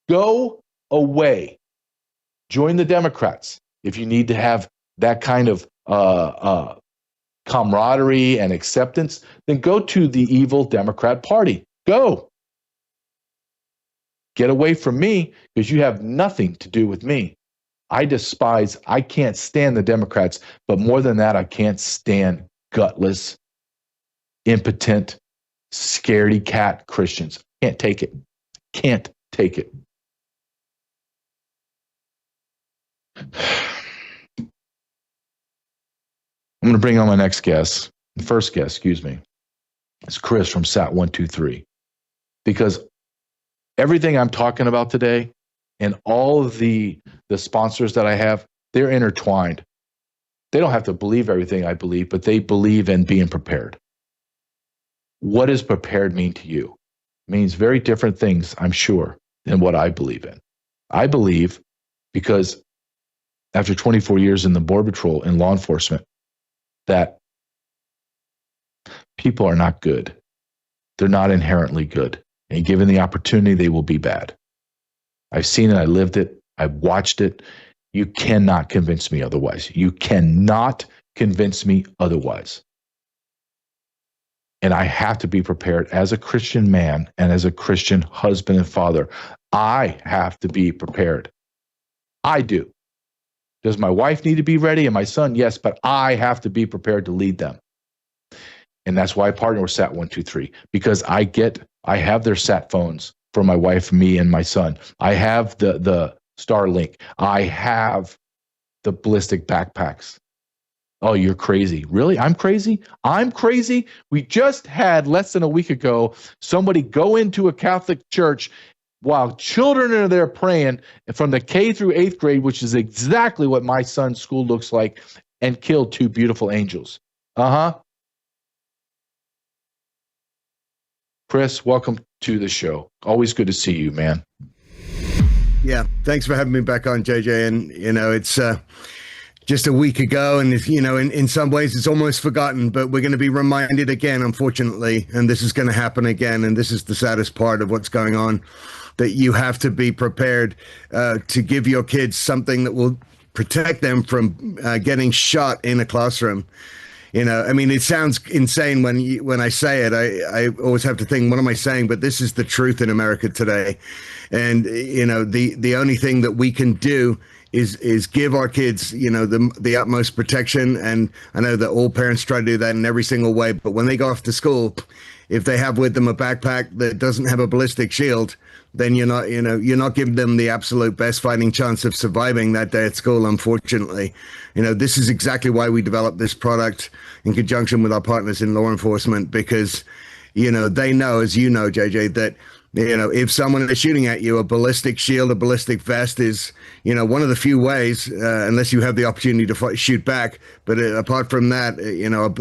Go away. Join the Democrats. If you need to have that kind of camaraderie and acceptance, then go to the evil Democrat Party. Go. Get away from me because you have nothing to do with me. I can't stand the Democrats, but more than that, I can't stand gutless, impotent, scaredy cat Christians. Can't take it. Can't take it. I'm going to bring on my next guest. The first guest, excuse me. It's Chris from SAT123. Because everything I'm talking about today and all of the sponsors that I have, they're intertwined. They don't have to believe everything I believe, but they believe in being prepared. What does prepared mean to you? It means very different things, I'm sure, than what I believe in. I believe because after 24 years in the Border Patrol and law enforcement, that people are not good. They're not inherently good. And given the opportunity, they will be bad. I've seen it. I lived it. I've watched it. You cannot convince me otherwise. You cannot convince me otherwise. And I have to be prepared as a Christian man and as a Christian husband and father. I have to be prepared. I do. Does my wife need to be ready and my son? Yes, but I have to be prepared to lead them. And that's why I partner with SAT123, because I have their SAT phones for my wife, me, and my son. I have the Starlink. I have the ballistic backpacks. Oh, you're crazy. Really? I'm crazy? I'm crazy? We just had less than a week ago somebody go into a Catholic church while children are there praying from the K through 8th grade, which is exactly what my son's school looks like, and killed 2 beautiful angels. Chris, welcome to the show. Always good to see you, man. Yeah, thanks for having me back on, JJ. And, it's just a week ago, and, in some ways it's almost forgotten, but we're going to be reminded again, unfortunately, and this is going to happen again, and this is the saddest part of what's going on, that you have to be prepared to give your kids something that will protect them from getting shot in a classroom. It sounds insane when I say it. I always have to think, what am I saying? But this is the truth in America today. And, the only thing that we can do is give our kids, the utmost protection. And I know that all parents try to do that in every single way. But when they go off to school, if they have with them a backpack that doesn't have a ballistic shield, then you're not giving them the absolute best fighting chance of surviving that day at school, unfortunately. This is exactly why we developed this product in conjunction with our partners in law enforcement, because, they know, as you know, JJ, that, if someone is shooting at you, a ballistic shield, a ballistic vest is, one of the few ways, unless you have the opportunity to shoot back. But apart from that,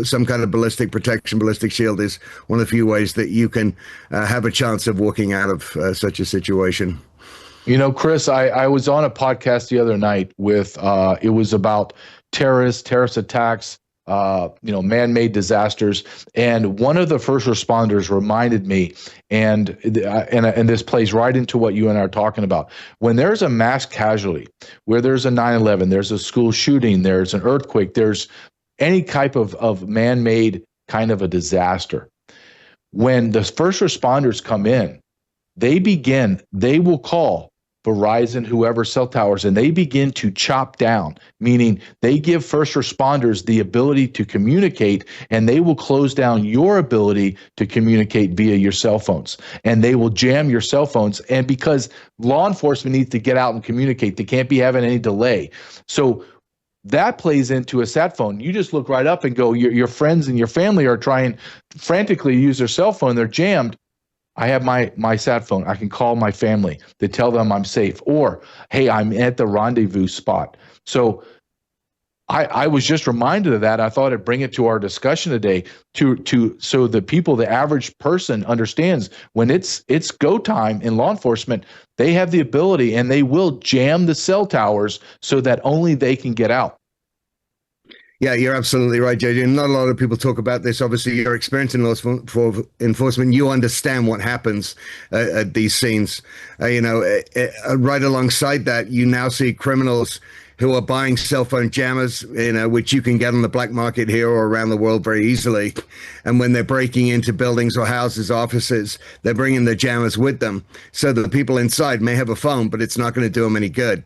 some kind of ballistic protection, ballistic shield is one of the few ways that you can have a chance of walking out of such a situation. Chris, I was on a podcast the other night with, it was about terrorist attacks, man-made disasters. And one of the first responders reminded me, and this plays right into what you and I are talking about. When there's a mass casualty, where there's a 9/11, there's a school shooting, there's an earthquake, there's any type of man-made kind of a disaster. When the first responders come in, they will call Verizon, whoever, cell towers, and they begin to chop down, meaning they give first responders the ability to communicate, and they will close down your ability to communicate via your cell phones, and they will jam your cell phones. And because law enforcement needs to get out and communicate, they can't be having any delay. So that plays into a sat phone. You just look right up and go, your friends and your family are trying frantically to use their cell phone. They're jammed. I have my sat phone. I can call my family to tell them I'm safe, or, hey, I'm at the rendezvous spot. So I was just reminded of that. I thought I'd bring it to our discussion today so the people, the average person, understands when it's go time in law enforcement, they have the ability and they will jam the cell towers so that only they can get out. Yeah, you're absolutely right, JJ. And not a lot of people talk about this. Obviously, your experience in law enforcement, you understand what happens at these scenes. Right alongside that, you now see criminals who are buying cell phone jammers, which you can get on the black market here or around the world very easily. And when they're breaking into buildings or houses, offices, they're bringing the jammers with them. So the people inside may have a phone, but it's not going to do them any good.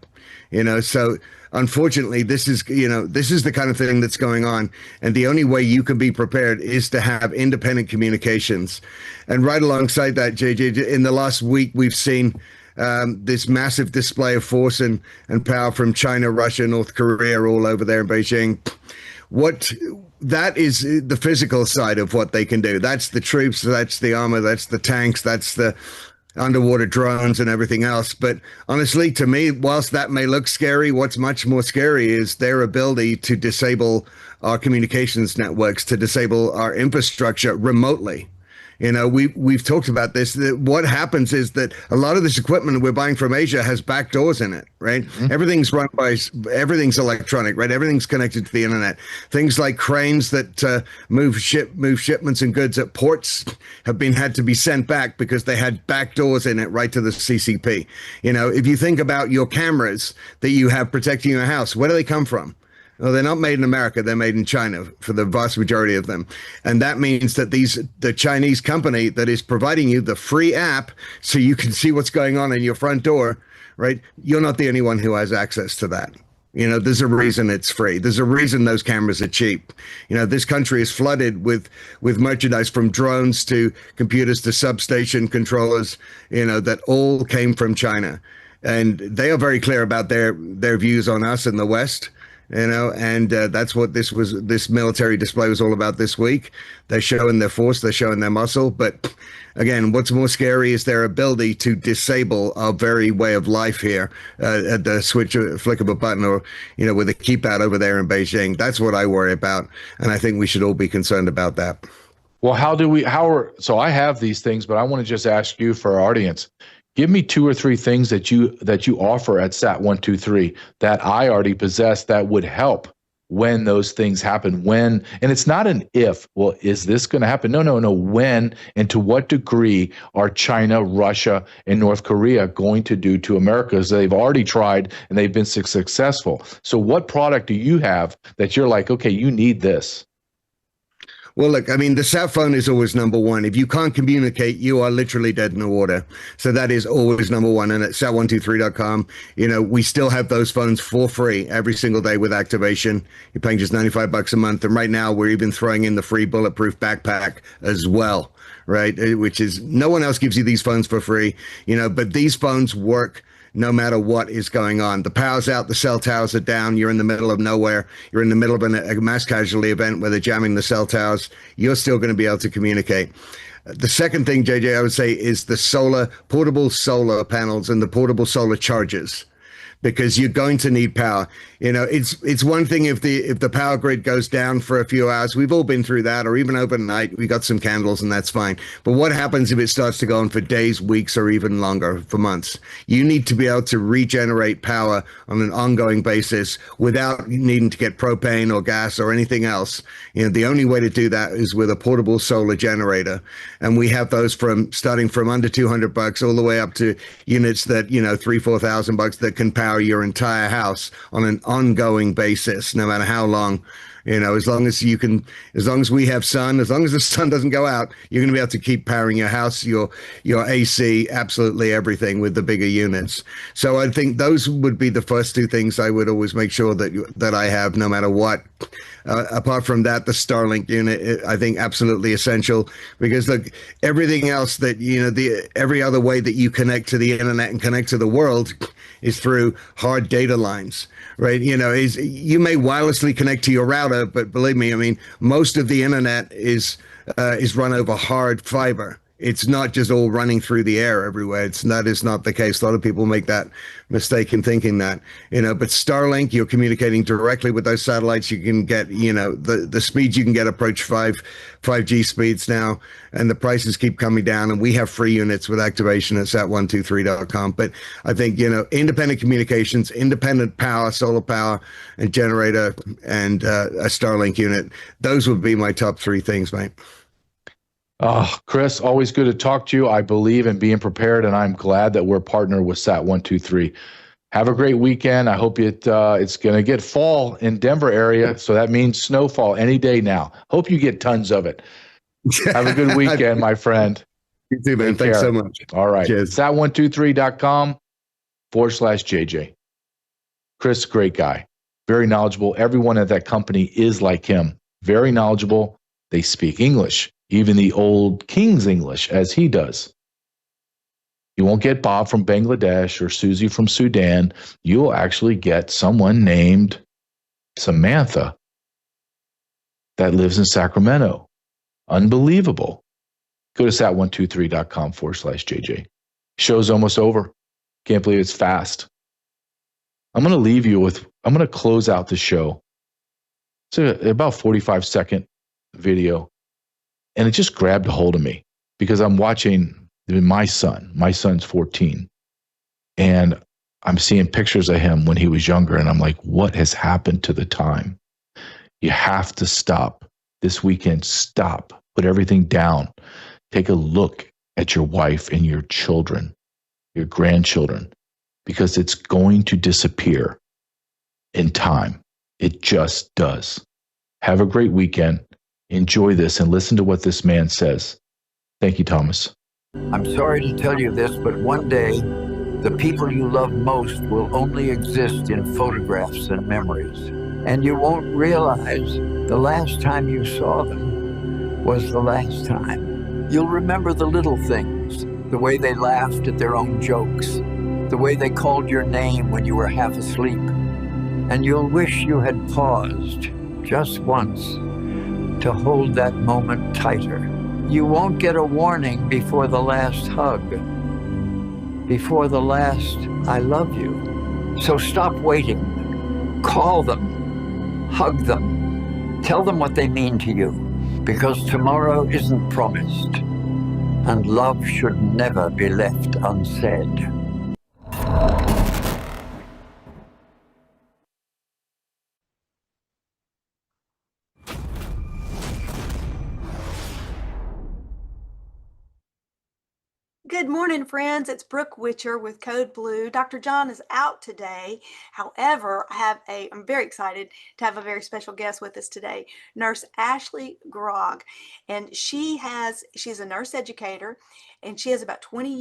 So unfortunately, this is the kind of thing that's going on. And the only way you can be prepared is to have independent communications. And right alongside that, JJ, in the last week, we've seen this massive display of force and power from China, Russia, North Korea, all over there in Beijing. That is the physical side of what they can do. That's the troops, that's the armor, that's the tanks, that's the underwater drones and everything else. But honestly, to me, whilst that may look scary, what's much more scary is their ability to disable our communications networks, to disable our infrastructure remotely. We've talked about this. What happens is that a lot of this equipment we're buying from Asia has back doors in it, right? Mm-hmm. Everything's electronic, right? Everything's connected to the internet. Things like cranes that move shipments and goods at ports have had to be sent back because they had back doors in it right to the CCP. If you think about your cameras that you have protecting your house, where do they come from? Well, they're not made in America. They're made in China for the vast majority of them. And that means that the Chinese company that is providing you the free app so you can see what's going on in your front door, right? You're not the only one who has access to that. There's a reason it's free. There's a reason those cameras are cheap. This country is flooded with merchandise from drones to computers to substation controllers, that all came from China. And they are very clear about their views on us in the West. And that's what this military display was all about this week. They're showing their force, they're showing their muscle. But again, what's more scary is their ability to disable our very way of life here at the flick of a button, or, with a keypad over there in Beijing. That's what I worry about. And I think we should all be concerned about that. Well, so I have these things, but I want to just ask you for our audience. Give me 2 or 3 things that you offer at SAT123 that I already possess that would help when those things happen. And it's not an if, well, is this going to happen? No. When and to what degree are China, Russia, and North Korea going to do to America? Because they've already tried and they've been successful. So what product do you have that you're like, okay, you need this? Well, look, I mean, the sat phone is always number one. If you can't communicate, you are literally dead in the water. So that is always number one. And at sat123.com, we still have those phones for free every single day with activation. You're paying just $95 a month. And right now, we're even throwing in the free bulletproof backpack as well, right? Which is, no one else gives you these phones for free, but these phones work no matter what is going on. The power's out, the cell towers are down, you're in the middle of nowhere, you're in the middle of a mass casualty event where they're jamming the cell towers, you're still going to be able to communicate. The second thing, JJ, I would say is the portable solar panels and the portable solar chargers, because you're going to need power. It's one thing if the power grid goes down for a few hours. We've all been through that, or even overnight. We got some candles and that's fine. But what happens if it starts to go on for days, weeks, or even longer, for months? You need to be able to regenerate power on an ongoing basis without needing to get propane or gas or anything else. The only way to do that is with a portable solar generator. And we have those starting from under $200 all the way up to units that, $3,000-$4,000 that can power your entire house on an ongoing basis, no matter how long. As long as we have sun, as long as the sun doesn't go out, you're going to be able to keep powering your house, your AC, absolutely everything with the bigger units. So I think those would be the first 2 things I would always make sure that I have, no matter what. Apart from that, the Starlink unit, I think absolutely essential, because look, everything else that, every other way that you connect to the internet and connect to the world is through hard data lines, right? You may wirelessly connect to your router, but believe me, I mean, most of the internet is run over hard fiber. It's not just all running through the air everywhere. That is not the case. A lot of people make that mistake in thinking that, but Starlink, you're communicating directly with those satellites. You can get, the speeds you can get approach 5G speeds now, and the prices keep coming down. And we have free units with activation at sat123.com. But I think, independent communications, independent power, solar power and generator, and a Starlink unit. Those would be my top 3 things, mate. Chris, always good to talk to you. I believe in being prepared, and I'm glad that we're partnered with SAT123. Have a great weekend. I hope it's going to get fall in Denver area, so that means snowfall any day now. Hope you get tons of it. Have a good weekend, my friend. You too, man. Thanks so much. All right. Cheers. SAT123.com/JJ. Chris, great guy. Very knowledgeable. Everyone at that company is like him. Very knowledgeable. They speak English. Even the old King's English, as he does. You won't get Bob from Bangladesh or Susie from Sudan. You'll actually get someone named Samantha that lives in Sacramento. Unbelievable. Go to sat123.com/JJ. Show's almost over. Can't believe it's fast. I'm going to close out the show. It's about 45-second video. And it just grabbed a hold of me because I'm watching my son. My son's 14. And I'm seeing pictures of him when he was younger. And I'm like, what has happened to the time? You have to stop this weekend. Stop. Put everything down. Take a look at your wife and your children, your grandchildren, because it's going to disappear in time. It just does. Have a great weekend. Enjoy this and listen to what this man says. Thank you, Thomas. I'm sorry to tell you this, but one day, the people you love most will only exist in photographs and memories. And you won't realize the last time you saw them was the last time. You'll remember the little things, the way they laughed at their own jokes, the way they called your name when you were half asleep. And you'll wish you had paused just once to hold that moment tighter. You won't get a warning before the last hug, before the last I love you. So stop waiting. Call them, hug them, tell them what they mean to you. because tomorrow isn't promised, and love should never be left unsaid. Good morning, friends. It's Brooke Witcher with Code Blue. Dr. John is out today. However, I'm very excited to have a very special guest with us today, Nurse Ashley Grogg. And she's a nurse educator, and she has about 20